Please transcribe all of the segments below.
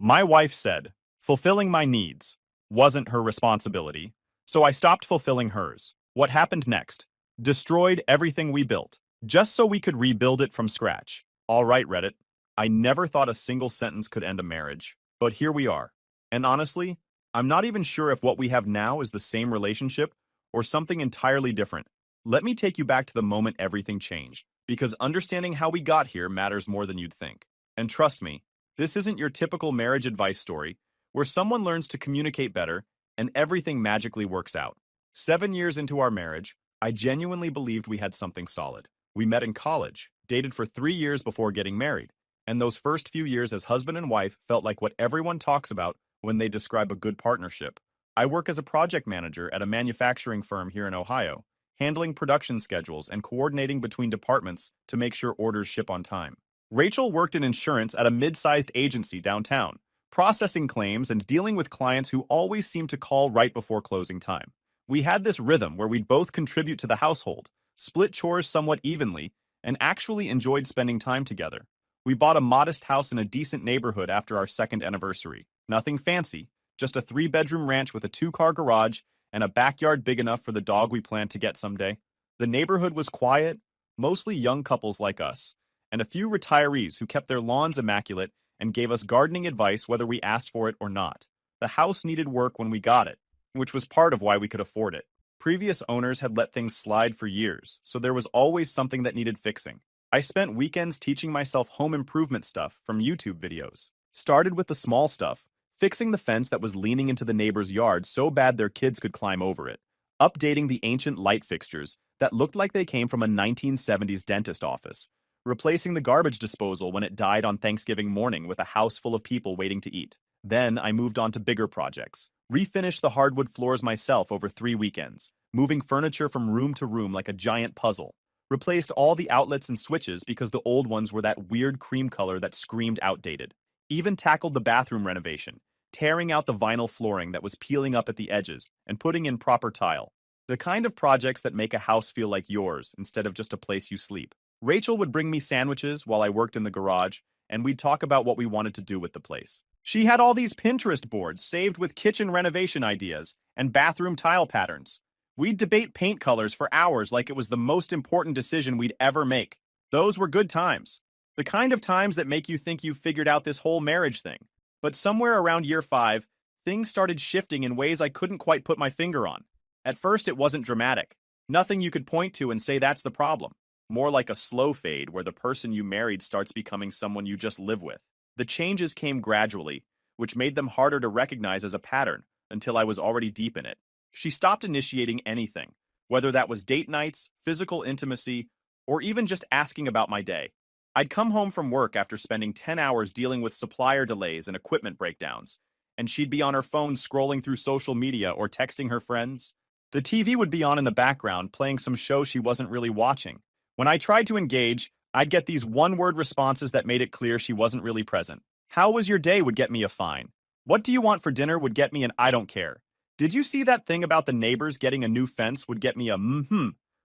My wife said, fulfilling my needs wasn't her responsibility, so I stopped fulfilling hers. What happened next? Destroyed everything we built, just so we could rebuild it from scratch. All right, Reddit. I never thought a single sentence could end a marriage, but here we are. And honestly, I'm not even sure if what we have now is the same relationship or something entirely different. Let me take you back to the moment everything changed, because understanding how we got here matters more than you'd think. And trust me, this isn't your typical marriage advice story where someone learns to communicate better and everything magically works out. 7 years into our marriage, I genuinely believed we had something solid. We met in college, dated for 3 years before getting married, and those first few years as husband and wife felt like what everyone talks about when they describe a good partnership. I work as a project manager at a manufacturing firm here in Ohio, handling production schedules and coordinating between departments to make sure orders ship on time. Rachel worked in insurance at a mid-sized agency downtown, processing claims and dealing with clients who always seemed to call right before closing time. We had this rhythm where we'd both contribute to the household, split chores somewhat evenly, and actually enjoyed spending time together. We bought a modest house in a decent neighborhood after our second anniversary. Nothing fancy, just a 3-bedroom ranch with a 2-car garage and a backyard big enough for the dog we planned to get someday. The neighborhood was quiet, mostly young couples like us, and a few retirees who kept their lawns immaculate and gave us gardening advice whether we asked for it or not. The house needed work when we got it, which was part of why we could afford it. Previous owners had let things slide for years, so there was always something that needed fixing. I spent weekends teaching myself home improvement stuff from YouTube videos. Started with the small stuff, fixing the fence that was leaning into the neighbor's yard so bad their kids could climb over it, updating the ancient light fixtures that looked like they came from a 1970s dentist office, replacing the garbage disposal when it died on Thanksgiving morning with a house full of people waiting to eat. Then I moved on to bigger projects, refinished the hardwood floors myself over 3 weekends, moving furniture from room to room like a giant puzzle, replaced all the outlets and switches because the old ones were that weird cream color that screamed outdated, even tackled the bathroom renovation, tearing out the vinyl flooring that was peeling up at the edges and putting in proper tile. The kind of projects that make a house feel like yours instead of just a place you sleep. Rachel would bring me sandwiches while I worked in the garage, and we'd talk about what we wanted to do with the place. She had all these Pinterest boards saved with kitchen renovation ideas and bathroom tile patterns. We'd debate paint colors for hours like it was the most important decision we'd ever make. Those were good times. The kind of times that make you think you've figured out this whole marriage thing. But somewhere around year 5, things started shifting in ways I couldn't quite put my finger on. At first, it wasn't dramatic. Nothing you could point to and say that's the problem. More like a slow fade where the person you married starts becoming someone you just live with. The changes came gradually, which made them harder to recognize as a pattern until I was already deep in it. She stopped initiating anything, whether that was date nights, physical intimacy, or even just asking about my day. I'd come home from work after spending 10 hours dealing with supplier delays and equipment breakdowns, and she'd be on her phone scrolling through social media or texting her friends. The TV would be on in the background, playing some show she wasn't really watching. When I tried to engage, I'd get these one-word responses that made it clear she wasn't really present. How was your day would get me a fine. What do you want for dinner would get me an I don't care. Did you see that thing about the neighbors getting a new fence would get me a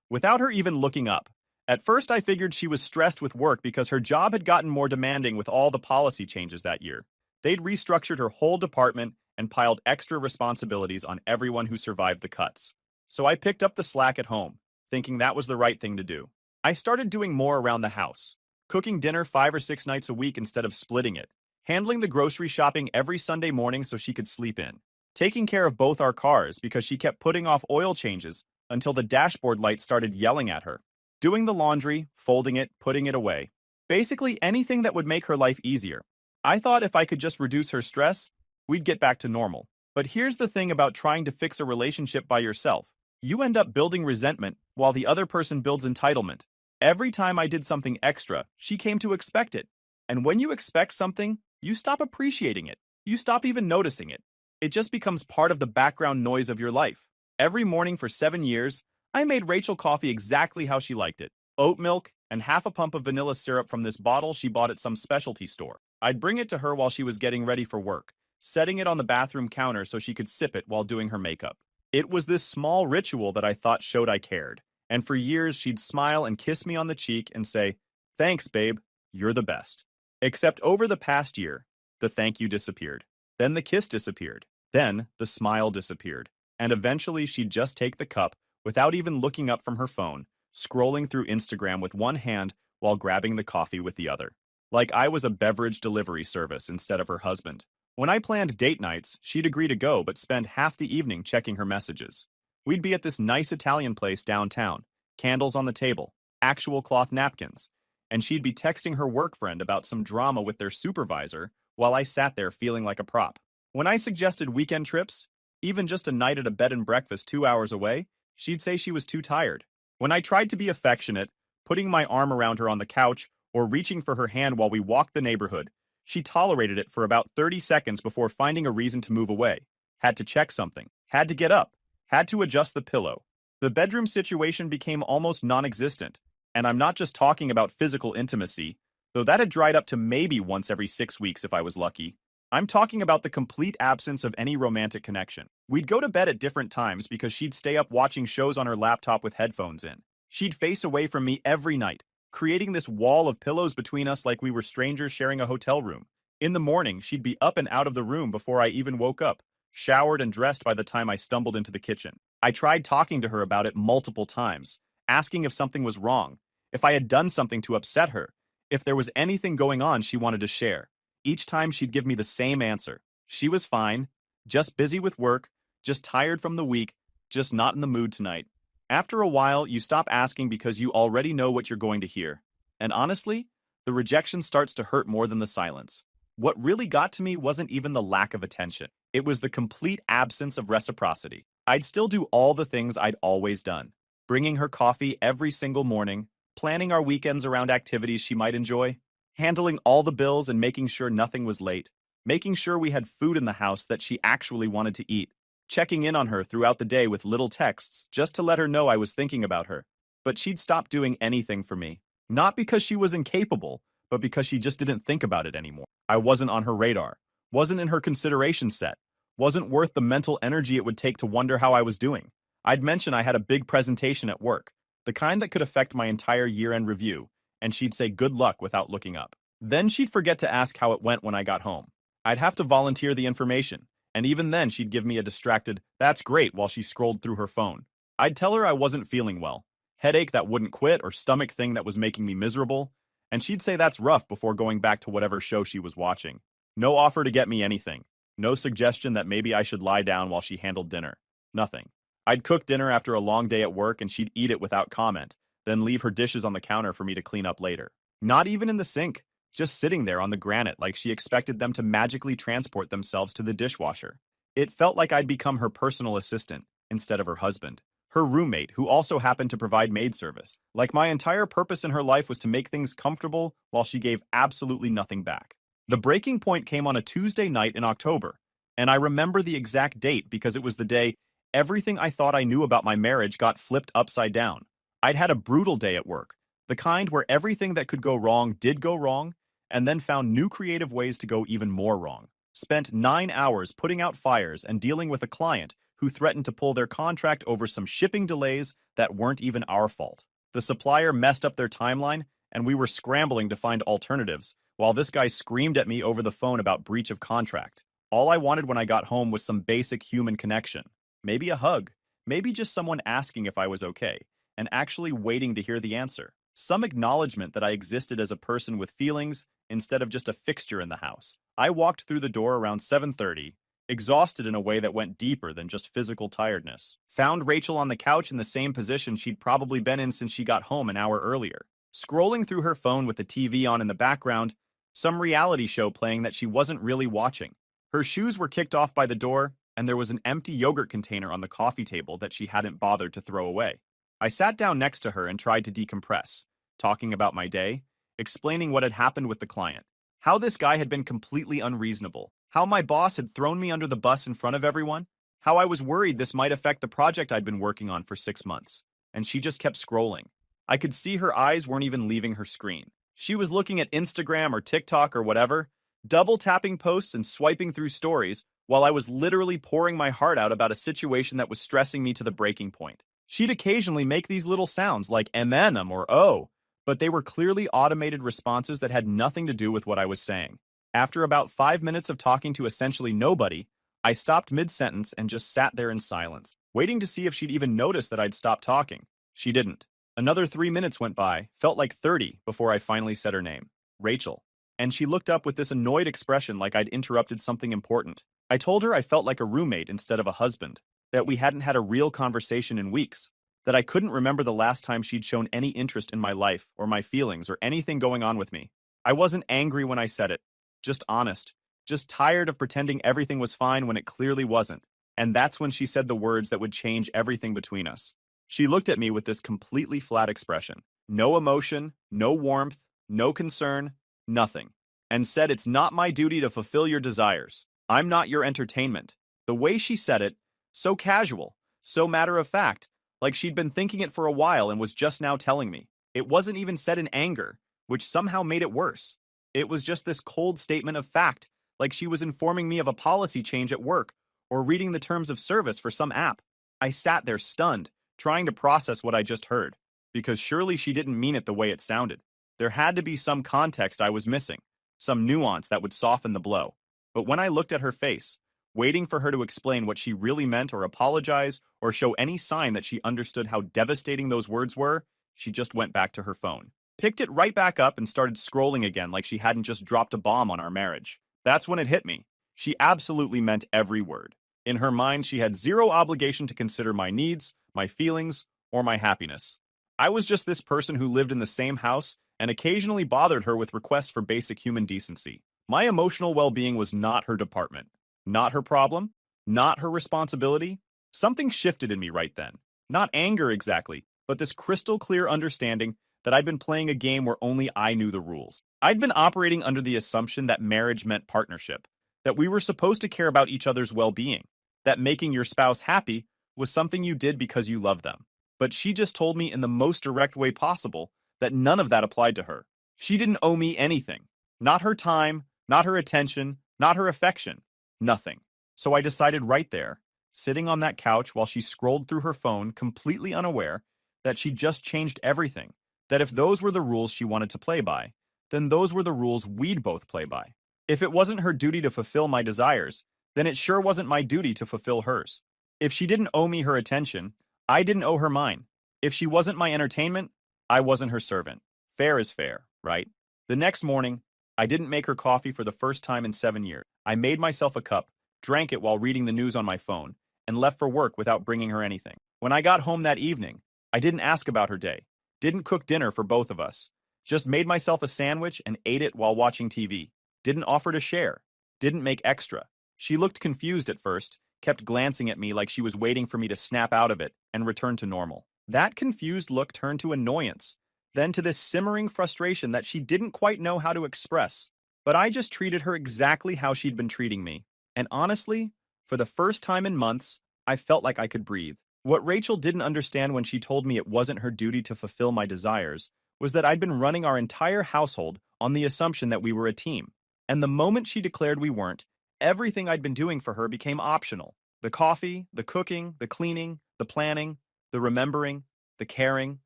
without her even looking up. At first I figured she was stressed with work because her job had gotten more demanding with all the policy changes that year. They'd restructured her whole department and piled extra responsibilities on everyone who survived the cuts. So I picked up the slack at home, thinking that was the right thing to do. I started doing more around the house, cooking dinner 5 or 6 nights a week instead of splitting it, handling the grocery shopping every Sunday morning so she could sleep in, taking care of both our cars because she kept putting off oil changes until the dashboard light started yelling at her, doing the laundry, folding it, putting it away. Basically anything that would make her life easier. I thought if I could just reduce her stress, we'd get back to normal. But here's the thing about trying to fix a relationship by yourself. You end up building resentment while the other person builds entitlement. Every time I did something extra, she came to expect it. And when you expect something, you stop appreciating it. You stop even noticing it. It just becomes part of the background noise of your life. Every morning for 7 years, I made Rachel coffee exactly how she liked it. Oat milk and half a pump of vanilla syrup from this bottle she bought at some specialty store. I'd bring it to her while she was getting ready for work, setting it on the bathroom counter so she could sip it while doing her makeup. It was this small ritual that I thought showed I cared. And for years, she'd smile and kiss me on the cheek and say, "Thanks, babe, you're the best." Except over the past year, The thank you disappeared. Then the kiss disappeared. Then the smile disappeared. And eventually she'd just take the cup without even looking up from her phone, scrolling through Instagram with one hand while grabbing the coffee with the other. Like I was a beverage delivery service instead of her husband. When I planned date nights, she'd agree to go but spend half the evening checking her messages. We'd be at this nice Italian place downtown, candles on the table, actual cloth napkins, and she'd be texting her work friend about some drama with their supervisor while I sat there feeling like a prop. When I suggested weekend trips, even just a night at a bed and breakfast 2 hours away, she'd say she was too tired. When I tried to be affectionate, putting my arm around her on the couch or reaching for her hand while we walked the neighborhood, she tolerated it for about 30 seconds before finding a reason to move away. Had to check something, had to get up, had to adjust the pillow. The bedroom situation became almost non-existent, and I'm not just talking about physical intimacy, though that had dried up to maybe once every 6 weeks if I was lucky. I'm talking about the complete absence of any romantic connection. We'd go to bed at different times because she'd stay up watching shows on her laptop with headphones in. She'd face away from me every night, creating this wall of pillows between us like we were strangers sharing a hotel room. In the morning, she'd be up and out of the room before I even woke up, showered and dressed by the time I stumbled into the kitchen. I tried talking to her about it multiple times, asking if something was wrong, if I had done something to upset her, if there was anything going on she wanted to share. Each time she'd give me the same answer. She was fine, just busy with work, just tired from the week, just not in the mood tonight. After a while, you stop asking because you already know what you're going to hear. And honestly, the rejection starts to hurt more than the silence. What really got to me wasn't even the lack of attention. It was the complete absence of reciprocity. I'd still do all the things I'd always done. Bringing her coffee every single morning, planning our weekends around activities she might enjoy, handling all the bills and making sure nothing was late, making sure we had food in the house that she actually wanted to eat, checking in on her throughout the day with little texts just to let her know I was thinking about her. But she'd stop doing anything for me. Not because she was incapable, but because she just didn't think about it anymore. I wasn't on her radar, wasn't in her consideration set, wasn't worth the mental energy it would take to wonder how I was doing. I'd mention I had a big presentation at work, the kind that could affect my entire year-end review, and she'd say good luck without looking up. Then she'd forget to ask how it went when I got home. I'd have to volunteer the information, and even then she'd give me a distracted, "That's great," while she scrolled through her phone. I'd tell her I wasn't feeling well, headache that wouldn't quit or stomach thing that was making me miserable, and she'd say that's rough before going back to whatever show she was watching. No offer to get me anything. No suggestion that maybe I should lie down while she handled dinner. Nothing. I'd cook dinner after a long day at work and she'd eat it without comment, then leave her dishes on the counter for me to clean up later. Not even in the sink, just sitting there on the granite like she expected them to magically transport themselves to the dishwasher. It felt like I'd become her personal assistant instead of her husband, her roommate who also happened to provide maid service. Like my entire purpose in her life was to make things comfortable while she gave absolutely nothing back. The breaking point came on a Tuesday night in October, and I remember the exact date because it was the day everything I thought I knew about my marriage got flipped upside down. I'd had a brutal day at work, the kind where everything that could go wrong did go wrong, and then found new creative ways to go even more wrong. Spent 9 hours putting out fires and dealing with a client who threatened to pull their contract over some shipping delays that weren't even our fault. The supplier messed up their timeline, and we were scrambling to find alternatives, while this guy screamed at me over the phone about breach of contract. All I wanted when I got home was some basic human connection. Maybe a hug, maybe just someone asking if I was okay, and actually waiting to hear the answer. Some acknowledgement that I existed as a person with feelings instead of just a fixture in the house. I walked through the door around 7:30, exhausted in a way that went deeper than just physical tiredness. Found Rachel on the couch in the same position she'd probably been in since she got home an hour earlier. Scrolling through her phone with the TV on in the background, some reality show playing that she wasn't really watching. Her shoes were kicked off by the door, and there was an empty yogurt container on the coffee table that she hadn't bothered to throw away. I sat down next to her and tried to decompress, talking about my day, explaining what had happened with the client, how this guy had been completely unreasonable, how my boss had thrown me under the bus in front of everyone, how I was worried this might affect the project I'd been working on for 6 months. And she just kept scrolling. I could see her eyes weren't even leaving her screen. She was looking at Instagram or TikTok or whatever, double tapping posts and swiping through stories, while I was literally pouring my heart out about a situation that was stressing me to the breaking point. She'd occasionally make these little sounds like or oh, but they were clearly automated responses that had nothing to do with what I was saying. After about 5 minutes of talking to essentially nobody, I stopped mid-sentence and just sat there in silence, waiting to see if she'd even notice that I'd stopped talking. She didn't. Another 3 minutes went by, felt like 30 before I finally said her name. Rachel. And she looked up with this annoyed expression like I'd interrupted something important. I told her I felt like a roommate instead of a husband, that we hadn't had a real conversation in weeks, that I couldn't remember the last time she'd shown any interest in my life or my feelings or anything going on with me. I wasn't angry when I said it, just honest, just tired of pretending everything was fine when it clearly wasn't. And that's when she said the words that would change everything between us. She looked at me with this completely flat expression. No emotion, no warmth, no concern, nothing. And said it's not my duty to fulfill your desires. I'm not your entertainment. The way she said it, so casual, so matter of fact, like she'd been thinking it for a while and was just now telling me. It wasn't even said in anger, which somehow made it worse. It was just this cold statement of fact, like she was informing me of a policy change at work or reading the terms of service for some app. I sat there stunned, trying to process what I just heard, because surely she didn't mean it the way it sounded. There had to be some context I was missing, some nuance that would soften the blow. But when I looked at her face, waiting for her to explain what she really meant or apologize or show any sign that she understood how devastating those words were, she just went back to her phone. Picked it right back up and started scrolling again like she hadn't just dropped a bomb on our marriage. That's when it hit me. She absolutely meant every word. In her mind, she had zero obligation to consider my needs, my feelings, or my happiness. I was just this person who lived in the same house and occasionally bothered her with requests for basic human decency. My emotional well-being was not her department, not her problem, not her responsibility. Something shifted in me right then. Not anger exactly, but this crystal clear understanding that I'd been playing a game where only I knew the rules. I'd been operating under the assumption that marriage meant partnership, that we were supposed to care about each other's well-being, that making your spouse happy was something you did because you love them. But she just told me in the most direct way possible that none of that applied to her. She didn't owe me anything. Not her time, not her attention, not her affection. Nothing. So I decided right there, sitting on that couch while she scrolled through her phone completely unaware, that she'd just changed everything. That if those were the rules she wanted to play by, then those were the rules we'd both play by. If it wasn't her duty to fulfill my desires, then it sure wasn't my duty to fulfill hers. If she didn't owe me her attention, I didn't owe her mine. If she wasn't my entertainment, I wasn't her servant. Fair is fair, right? The next morning, I didn't make her coffee for the first time in 7 years. I made myself a cup, drank it while reading the news on my phone, and left for work without bringing her anything. When I got home that evening, I didn't ask about her day, didn't cook dinner for both of us, just made myself a sandwich and ate it while watching TV. Didn't offer to share, didn't make extra. She looked confused at first, kept glancing at me like she was waiting for me to snap out of it and return to normal. That confused look turned to annoyance, then to this simmering frustration that she didn't quite know how to express. But I just treated her exactly how she'd been treating me. And honestly, for the first time in months, I felt like I could breathe. What Rachel didn't understand when she told me it wasn't her duty to fulfill my desires was that I'd been running our entire household on the assumption that we were a team. And the moment she declared we weren't, everything I'd been doing for her became optional. The coffee, the cooking, the cleaning, the planning, the remembering, the caring,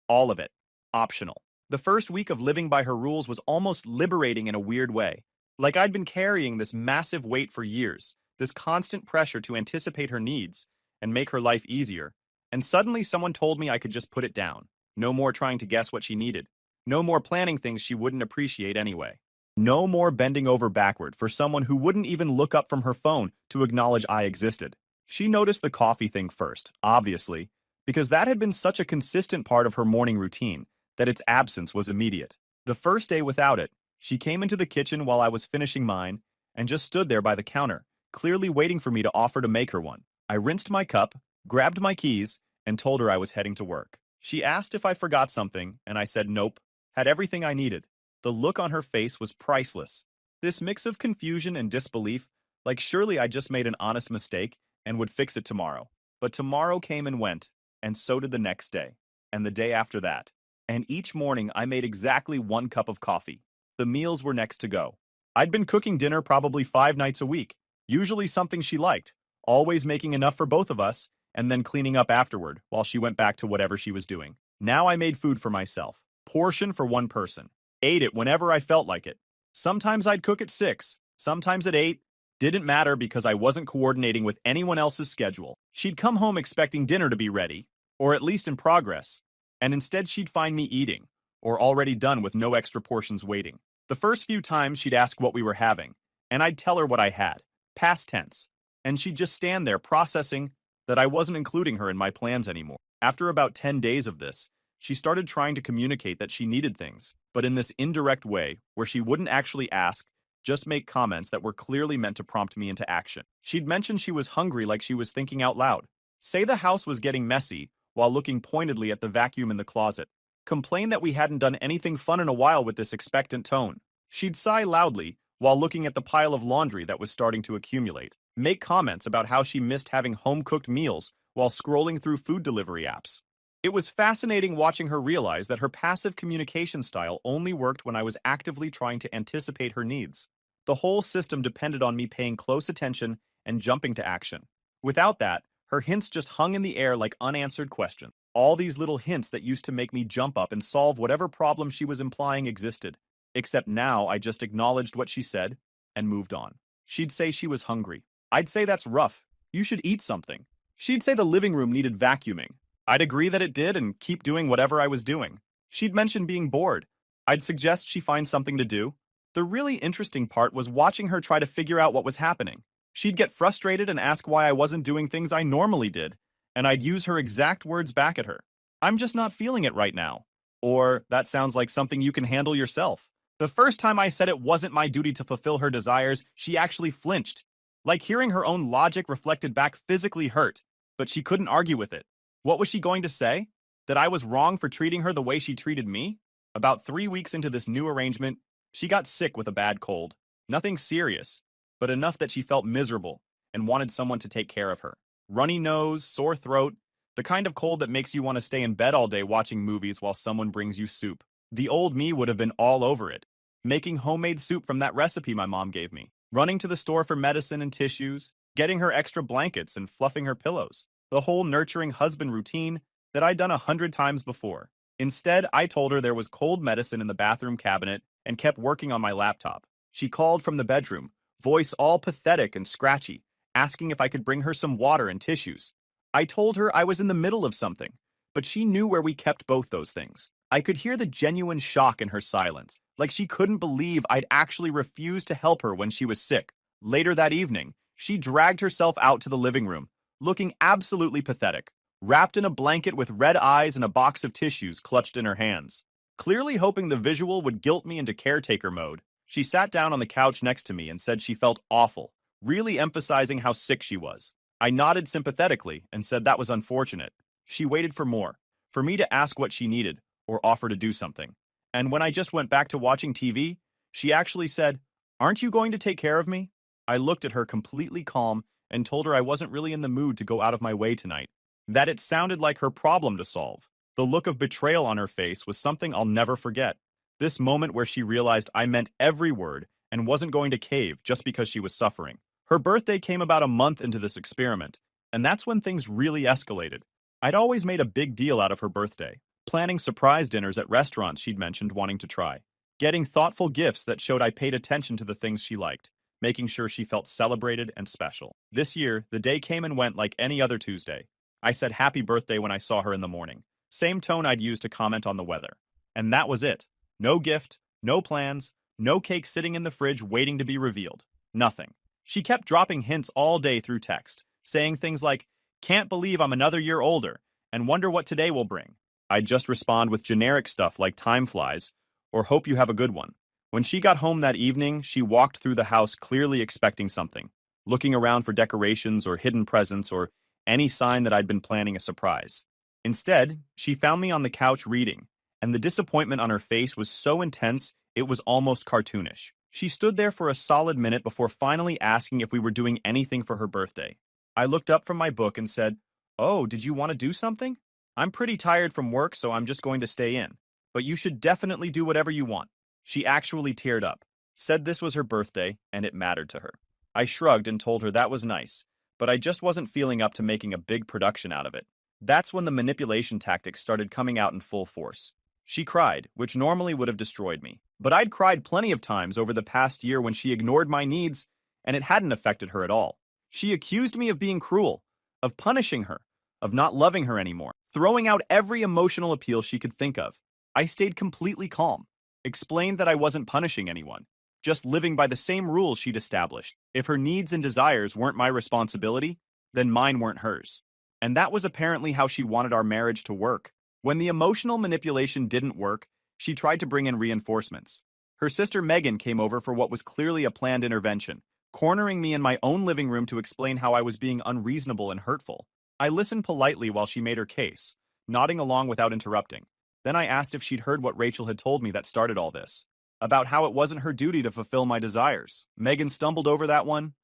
all of it. Optional. The first week of living by her rules was almost liberating in a weird way. Like I'd been carrying this massive weight for years, this constant pressure to anticipate her needs and make her life easier. And suddenly someone told me I could just put it down. No more trying to guess what she needed. No more planning things she wouldn't appreciate anyway. No more bending over backward for someone who wouldn't even look up from her phone to acknowledge I existed. She noticed the coffee thing first, obviously, because that had been such a consistent part of her morning routine that its absence was immediate. The first day without it, she came into the kitchen while I was finishing mine and just stood there by the counter, clearly waiting for me to offer to make her one. I rinsed my cup, grabbed my keys, and told her I was heading to work. She asked if I forgot something, and I said nope, had everything I needed. The look on her face was priceless. This mix of confusion and disbelief, like surely I just made an honest mistake and would fix it tomorrow. But tomorrow came and went, and so did the next day, and the day after that. And each morning I made exactly 1 cup of coffee. The meals were next to go. I'd been cooking dinner probably 5 nights a week, usually something she liked, always making enough for both of us, and then cleaning up afterward while she went back to whatever she was doing. Now I made food for myself, portion for 1 person, ate it whenever I felt like it. Sometimes I'd cook at 6, sometimes at 8. Didn't matter because I wasn't coordinating with anyone else's schedule. She'd come home expecting dinner to be ready, or at least in progress, and instead she'd find me eating, or already done with no extra portions waiting. The first few times she'd ask what we were having, and I'd tell her what I had, past tense, and she'd just stand there processing that I wasn't including her in my plans anymore. After about 10 days of this, she started trying to communicate that she needed things, but in this indirect way where she wouldn't actually ask, just make comments that were clearly meant to prompt me into action. She'd mention she was hungry like she was thinking out loud, say the house was getting messy while looking pointedly at the vacuum in the closet, complain that we hadn't done anything fun in a while with this expectant tone. She'd sigh loudly while looking at the pile of laundry that was starting to accumulate, make comments about how she missed having home-cooked meals while scrolling through food delivery apps. It was fascinating watching her realize that her passive communication style only worked when I was actively trying to anticipate her needs. The whole system depended on me paying close attention and jumping to action. Without that, her hints just hung in the air like unanswered questions. All these little hints that used to make me jump up and solve whatever problem she was implying existed. Except now I just acknowledged what she said and moved on. She'd say she was hungry. I'd say that's rough. You should eat something. She'd say the living room needed vacuuming. I'd agree that it did and keep doing whatever I was doing. She'd mention being bored. I'd suggest she find something to do. The really interesting part was watching her try to figure out what was happening. She'd get frustrated and ask why I wasn't doing things I normally did, and I'd use her exact words back at her. I'm just not feeling it right now. Or, that sounds like something you can handle yourself. The first time I said it wasn't my duty to fulfill her desires, she actually flinched. Like hearing her own logic reflected back physically hurt, but she couldn't argue with it. What was she going to say? That I was wrong for treating her the way she treated me? About 3 weeks into this new arrangement, she got sick with a bad cold. Nothing serious, but enough that she felt miserable and wanted someone to take care of her. Runny nose, sore throat, the kind of cold that makes you want to stay in bed all day watching movies while someone brings you soup. The old me would have been all over it, making homemade soup from that recipe my mom gave me, running to the store for medicine and tissues, getting her extra blankets and fluffing her pillows. The whole nurturing husband routine that I'd done 100 times before. Instead, I told her there was cold medicine in the bathroom cabinet and kept working on my laptop. She called from the bedroom, voice all pathetic and scratchy, asking if I could bring her some water and tissues. I told her I was in the middle of something, but she knew where we kept both those things. I could hear the genuine shock in her silence, like she couldn't believe I'd actually refused to help her when she was sick. Later that evening, she dragged herself out to the living room, looking absolutely pathetic, wrapped in a blanket with red eyes and a box of tissues clutched in her hands. Clearly hoping the visual would guilt me into caretaker mode, she sat down on the couch next to me and said she felt awful, really emphasizing how sick she was. I nodded sympathetically and said that was unfortunate. She waited for more, for me to ask what she needed or offer to do something. And when I just went back to watching TV, she actually said, "Aren't you going to take care of me?" I looked at her completely calm and told her I wasn't really in the mood to go out of my way tonight, that it sounded like her problem to solve. The look of betrayal on her face was something I'll never forget. This moment where she realized I meant every word and wasn't going to cave just because she was suffering. Her birthday came about a month into this experiment, and that's when things really escalated. I'd always made a big deal out of her birthday, planning surprise dinners at restaurants she'd mentioned wanting to try, getting thoughtful gifts that showed I paid attention to the things she liked, making sure she felt celebrated and special. This year, the day came and went like any other Tuesday. I said happy birthday when I saw her in the morning. Same tone I'd used to comment on the weather. And that was it. No gift, no plans, no cake sitting in the fridge waiting to be revealed. Nothing. She kept dropping hints all day through text, saying things like, "Can't believe I'm another year older, and wonder what today will bring." I'd just respond with generic stuff like "time flies," or "hope you have a good one." When she got home that evening, she walked through the house clearly expecting something, looking around for decorations or hidden presents or any sign that I'd been planning a surprise. Instead, she found me on the couch reading, and the disappointment on her face was so intense it was almost cartoonish. She stood there for a solid minute before finally asking if we were doing anything for her birthday. I looked up from my book and said, "Oh, did you want to do something? I'm pretty tired from work, so I'm just going to stay in. But you should definitely do whatever you want." She actually teared up, said this was her birthday, and it mattered to her. I shrugged and told her that was nice, but I just wasn't feeling up to making a big production out of it. That's when the manipulation tactics started coming out in full force. She cried, which normally would have destroyed me. But I'd cried plenty of times over the past year when she ignored my needs, and it hadn't affected her at all. She accused me of being cruel, of punishing her, of not loving her anymore, throwing out every emotional appeal she could think of. I stayed completely calm, explained that I wasn't punishing anyone, just living by the same rules she'd established. If her needs and desires weren't my responsibility, then mine weren't hers. And that was apparently how she wanted our marriage to work. When the emotional manipulation didn't work, she tried to bring in reinforcements. Her sister Megan came over for what was clearly a planned intervention, cornering me in my own living room to explain how I was being unreasonable and hurtful. I listened politely while she made her case, nodding along without interrupting. Then I asked if she'd heard what Rachel had told me that started all this, about how it wasn't her duty to fulfill my desires. Megan stumbled over that one,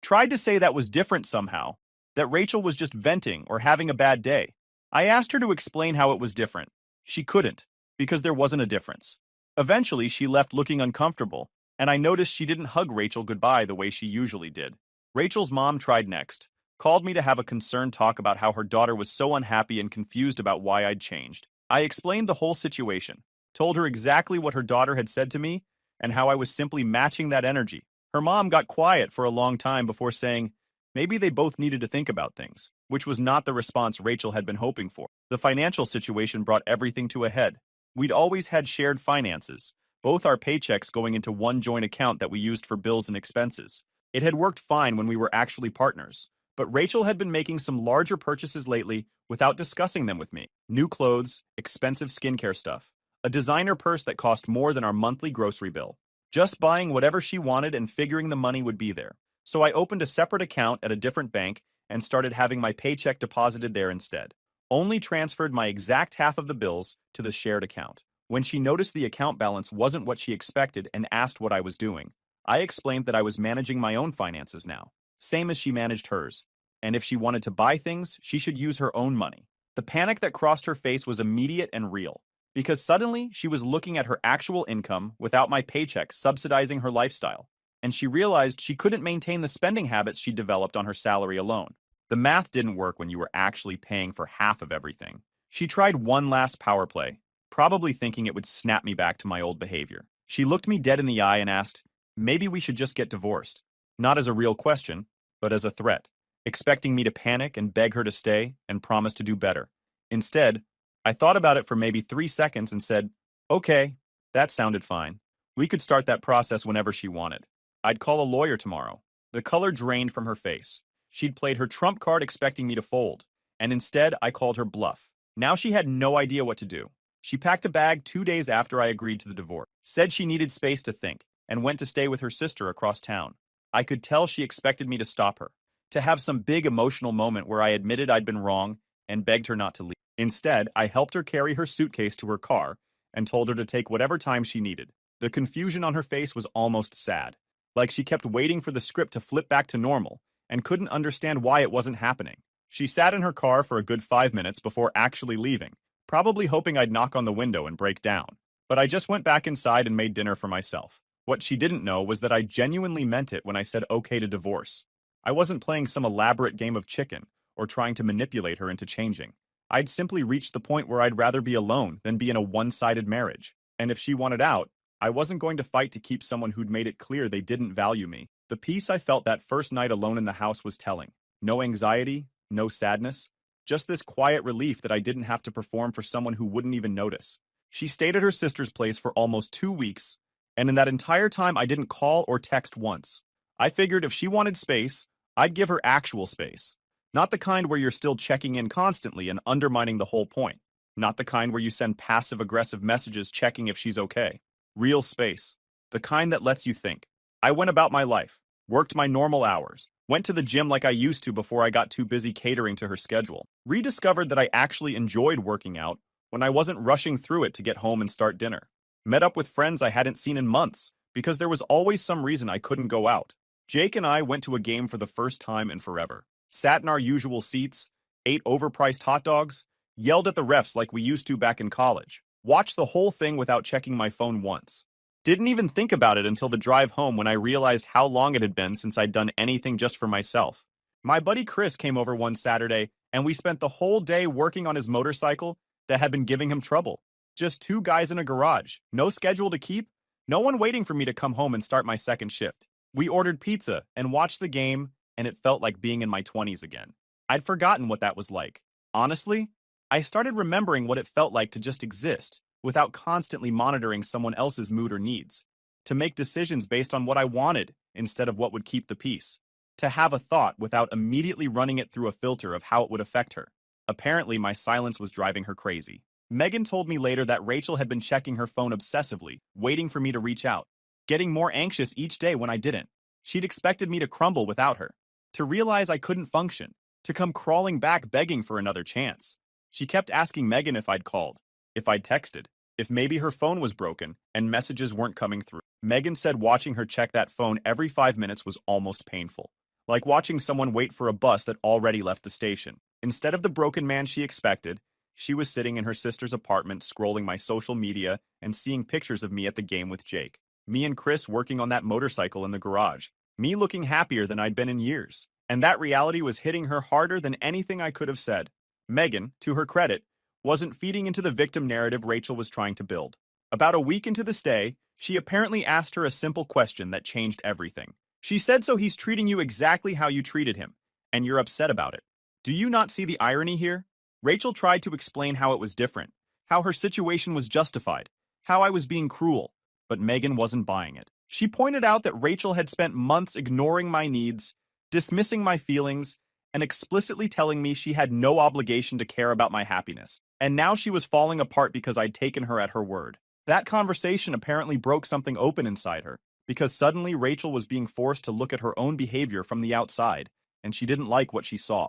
tried to say that was different somehow, that Rachel was just venting or having a bad day. I asked her to explain how it was different. She couldn't, because there wasn't a difference. Eventually, she left looking uncomfortable, and I noticed she didn't hug Rachel goodbye the way she usually did. Rachel's mom tried next, called me to have a concerned talk about how her daughter was so unhappy and confused about why I'd changed. I explained the whole situation, told her exactly what her daughter had said to me, and how I was simply matching that energy. Her mom got quiet for a long time before saying, maybe they both needed to think about things, which was not the response Rachel had been hoping for. The financial situation brought everything to a head. We'd always had shared finances, both our paychecks going into one joint account that we used for bills and expenses. It had worked fine when we were actually partners, but Rachel had been making some larger purchases lately without discussing them with me. New clothes, expensive skincare stuff, a designer purse that cost more than our monthly grocery bill. Just buying whatever she wanted and figuring the money would be there. So I opened a separate account at a different bank and started having my paycheck deposited there instead. Only transferred my exact half of the bills to the shared account. When she noticed the account balance wasn't what she expected and asked what I was doing, I explained that I was managing my own finances now, same as she managed hers. And if she wanted to buy things, she should use her own money. The panic that crossed her face was immediate and real, because suddenly she was looking at her actual income without my paycheck subsidizing her lifestyle, and she realized she couldn't maintain the spending habits she developed on her salary alone. The math didn't work when you were actually paying for half of everything. She tried one last power play, probably thinking it would snap me back to my old behavior. She looked me dead in the eye and asked, maybe we should just get divorced. Not as a real question, but as a threat, expecting me to panic and beg her to stay and promise to do better. Instead, I thought about it for maybe 3 seconds and said, okay, that sounded fine. We could start that process whenever she wanted. I'd call a lawyer tomorrow. The color drained from her face. She'd played her trump card expecting me to fold, and instead I called her bluff. Now she had no idea what to do. She packed a bag 2 days after I agreed to the divorce, said she needed space to think, and went to stay with her sister across town. I could tell she expected me to stop her, to have some big emotional moment where I admitted I'd been wrong and begged her not to leave. Instead, I helped her carry her suitcase to her car and told her to take whatever time she needed. The confusion on her face was almost sad, like she kept waiting for the script to flip back to normal and couldn't understand why it wasn't happening. She sat in her car for a good 5 minutes before actually leaving, probably hoping I'd knock on the window and break down. But I just went back inside and made dinner for myself. What she didn't know was that I genuinely meant it when I said okay to divorce. I wasn't playing some elaborate game of chicken or trying to manipulate her into changing. I'd simply reached the point where I'd rather be alone than be in a one-sided marriage. And if she wanted out, I wasn't going to fight to keep someone who'd made it clear they didn't value me. The peace I felt that first night alone in the house was telling. No anxiety, no sadness, just this quiet relief that I didn't have to perform for someone who wouldn't even notice. She stayed at her sister's place for almost 2 weeks, and in that entire time I didn't call or text once. I figured if she wanted space, I'd give her actual space. Not the kind where you're still checking in constantly and undermining the whole point. Not the kind where you send passive-aggressive messages checking if she's okay. Real space. The kind that lets you think. I went about my life, worked my normal hours, went to the gym like I used to before I got too busy catering to her schedule, rediscovered that I actually enjoyed working out when I wasn't rushing through it to get home and start dinner, met up with friends I hadn't seen in months because there was always some reason I couldn't go out. Jake and I went to a game for the first time in forever, sat in our usual seats, ate overpriced hot dogs, yelled at the refs like we used to back in college, watched the whole thing without checking my phone once. Didn't even think about it until the drive home when I realized how long it had been since I'd done anything just for myself. My buddy Chris came over one Saturday, and we spent the whole day working on his motorcycle that had been giving him trouble. Just two guys in a garage, no schedule to keep, no one waiting for me to come home and start my second shift. We ordered pizza and watched the game, and it felt like being in my 20s again. I'd forgotten what that was like. Honestly, I started remembering what it felt like to just exist, without constantly monitoring someone else's mood or needs. To make decisions based on what I wanted, instead of what would keep the peace. To have a thought without immediately running it through a filter of how it would affect her. Apparently, my silence was driving her crazy. Megan told me later that Rachel had been checking her phone obsessively, waiting for me to reach out, getting more anxious each day when I didn't. She'd expected me to crumble without her, to realize I couldn't function, to come crawling back begging for another chance. She kept asking Megan if I'd called, if I'd texted, if maybe her phone was broken and messages weren't coming through. Megan said watching her check that phone every 5 minutes was almost painful, like watching someone wait for a bus that already left the station. Instead of the broken man she expected, she was sitting in her sister's apartment scrolling my social media and seeing pictures of me at the game with Jake. Me and Chris working on that motorcycle in the garage. Me looking happier than I'd been in years. And that reality was hitting her harder than anything I could have said. Megan, to her credit, wasn't feeding into the victim narrative Rachel was trying to build. About a week into the stay, she apparently asked her a simple question that changed everything. She said, "So he's treating you exactly how you treated him, and you're upset about it. Do you not see the irony here?" Rachel tried to explain how it was different, how her situation was justified, how I was being cruel, but Megan wasn't buying it. She pointed out that Rachel had spent months ignoring my needs, dismissing my feelings, and explicitly telling me she had no obligation to care about my happiness. And now she was falling apart because I'd taken her at her word. That conversation apparently broke something open inside her, because suddenly Rachel was being forced to look at her own behavior from the outside, and she didn't like what she saw.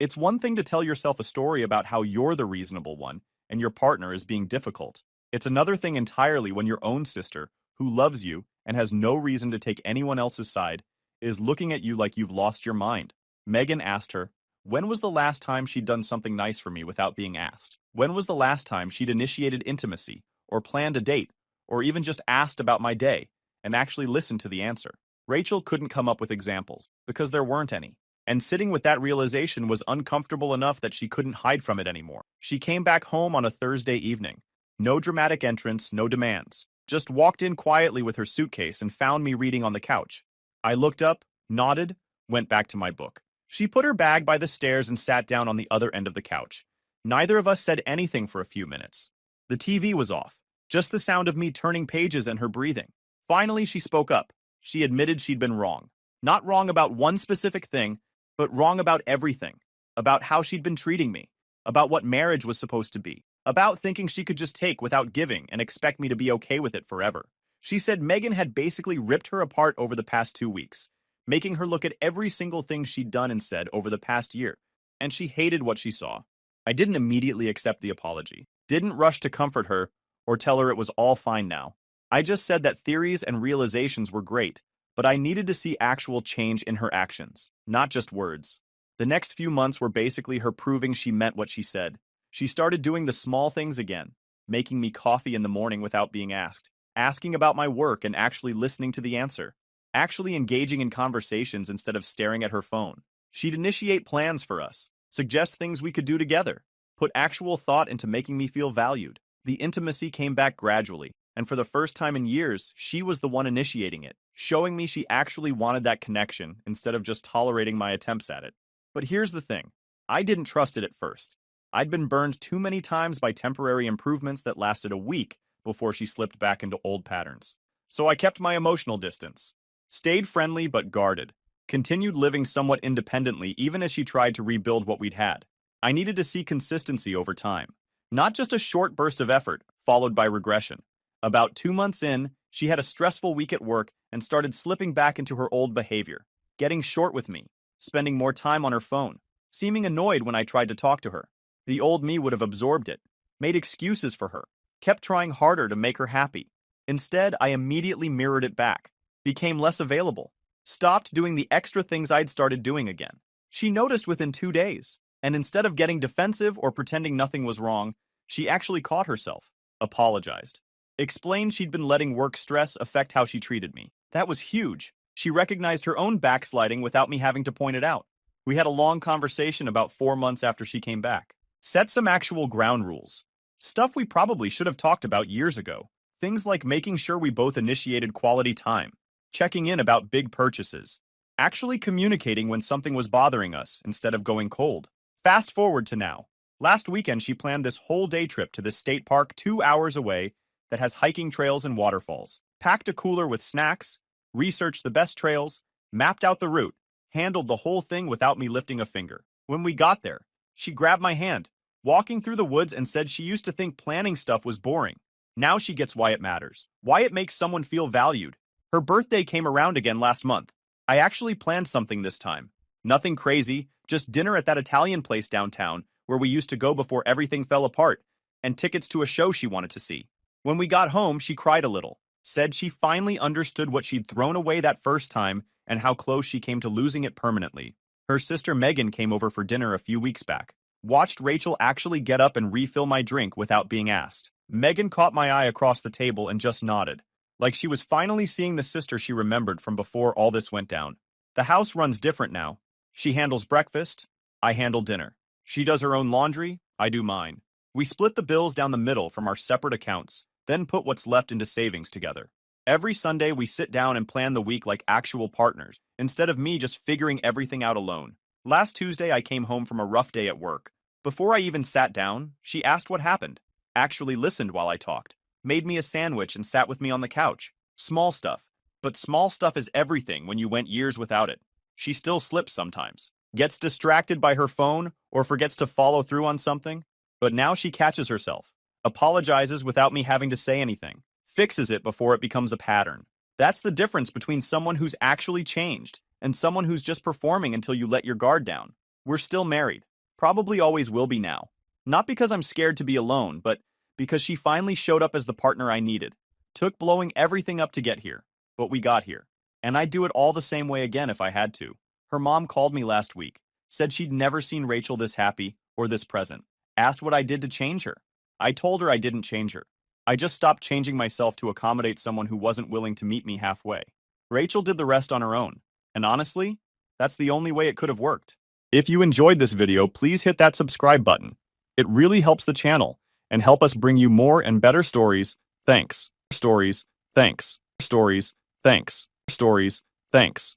It's one thing to tell yourself a story about how you're the reasonable one and your partner is being difficult. It's another thing entirely when your own sister, who loves you and has no reason to take anyone else's side, is looking at you like you've lost your mind. Megan asked her, when was the last time she'd done something nice for me without being asked? When was the last time she'd initiated intimacy, or planned a date, or even just asked about my day, and actually listened to the answer? Rachel couldn't come up with examples, because there weren't any. And sitting with that realization was uncomfortable enough that she couldn't hide from it anymore. She came back home on a Thursday evening. No dramatic entrance, no demands. Just walked in quietly with her suitcase and found me reading on the couch. I looked up, nodded, went back to my book. She put her bag by the stairs and sat down on the other end of the couch. Neither of us said anything for a few minutes. The TV was off, just the sound of me turning pages and her breathing. Finally, she spoke up. She admitted she'd been wrong. Not wrong about one specific thing, but wrong about everything. About how she'd been treating me. About what marriage was supposed to be. About thinking she could just take without giving and expect me to be okay with it forever. She said Megan had basically ripped her apart over the past 2 weeks, making her look at every single thing she'd done and said over the past year, and she hated what she saw. I didn't immediately accept the apology, didn't rush to comfort her or tell her it was all fine now. I just said that theories and realizations were great, but I needed to see actual change in her actions, not just words. The next few months were basically her proving she meant what she said. She started doing the small things again, making me coffee in the morning without being asked, asking about my work and actually listening to the answer, actually engaging in conversations instead of staring at her phone. She'd initiate plans for us, suggest things we could do together, put actual thought into making me feel valued. The intimacy came back gradually, and for the first time in years, she was the one initiating it, showing me she actually wanted that connection instead of just tolerating my attempts at it. But here's the thing. I didn't trust it at first. I'd been burned too many times by temporary improvements that lasted a week before she slipped back into old patterns. So I kept my emotional distance. Stayed friendly but guarded. Continued living somewhat independently even as she tried to rebuild what we'd had. I needed to see consistency over time. Not just a short burst of effort, followed by regression. About 2 months in, she had a stressful week at work and started slipping back into her old behavior. Getting short with me. Spending more time on her phone. Seeming annoyed when I tried to talk to her. The old me would have absorbed it. Made excuses for her. Kept trying harder to make her happy. Instead, I immediately mirrored it back. Became less available. Stopped doing the extra things I'd started doing again. She noticed within 2 days. And instead of getting defensive or pretending nothing was wrong, she actually caught herself. Apologized. Explained she'd been letting work stress affect how she treated me. That was huge. She recognized her own backsliding without me having to point it out. We had a long conversation about 4 months after she came back. Set some actual ground rules. Stuff we probably should have talked about years ago. Things like making sure we both initiated quality time, checking in about big purchases, actually communicating when something was bothering us instead of going cold. Fast forward to now. Last weekend, she planned this whole day trip to this state park 2 hours away that has hiking trails and waterfalls, packed a cooler with snacks, researched the best trails, mapped out the route, handled the whole thing without me lifting a finger. When we got there, she grabbed my hand, walking through the woods, and said she used to think planning stuff was boring. Now she gets why it matters, why it makes someone feel valued. Her birthday came around again last month. I actually planned something this time. Nothing crazy, just dinner at that Italian place downtown where we used to go before everything fell apart, and tickets to a show she wanted to see. When we got home, she cried a little, said she finally understood what she'd thrown away that first time and how close she came to losing it permanently. Her sister Megan came over for dinner a few weeks back. Watched Rachel actually get up and refill my drink without being asked. Megan caught my eye across the table and just nodded, like she was finally seeing the sister she remembered from before all this went down. The house runs different now. She handles breakfast, I handle dinner. She does her own laundry, I do mine. We split the bills down the middle from our separate accounts, then put what's left into savings together. Every Sunday, we sit down and plan the week like actual partners, instead of me just figuring everything out alone. Last Tuesday, I came home from a rough day at work. Before I even sat down, she asked what happened, actually listened while I talked, made me a sandwich and sat with me on the couch. Small stuff. But small stuff is everything when you went years without it. She still slips sometimes, gets distracted by her phone, or forgets to follow through on something. But now she catches herself, apologizes without me having to say anything, fixes it before it becomes a pattern. That's the difference between someone who's actually changed and someone who's just performing until you let your guard down. We're still married. Probably always will be now. Not because I'm scared to be alone, but because she finally showed up as the partner I needed. Took blowing everything up to get here, but we got here. And I'd do it all the same way again if I had to. Her mom called me last week, said she'd never seen Rachel this happy or this present. Asked what I did to change her. I told her I didn't change her. I just stopped changing myself to accommodate someone who wasn't willing to meet me halfway. Rachel did the rest on her own. And honestly, that's the only way it could have worked. If you enjoyed this video, please hit that subscribe button. It really helps the channel and help us bring you more and better stories. Thanks. Stories. Thanks. Stories. Thanks. Stories. Thanks.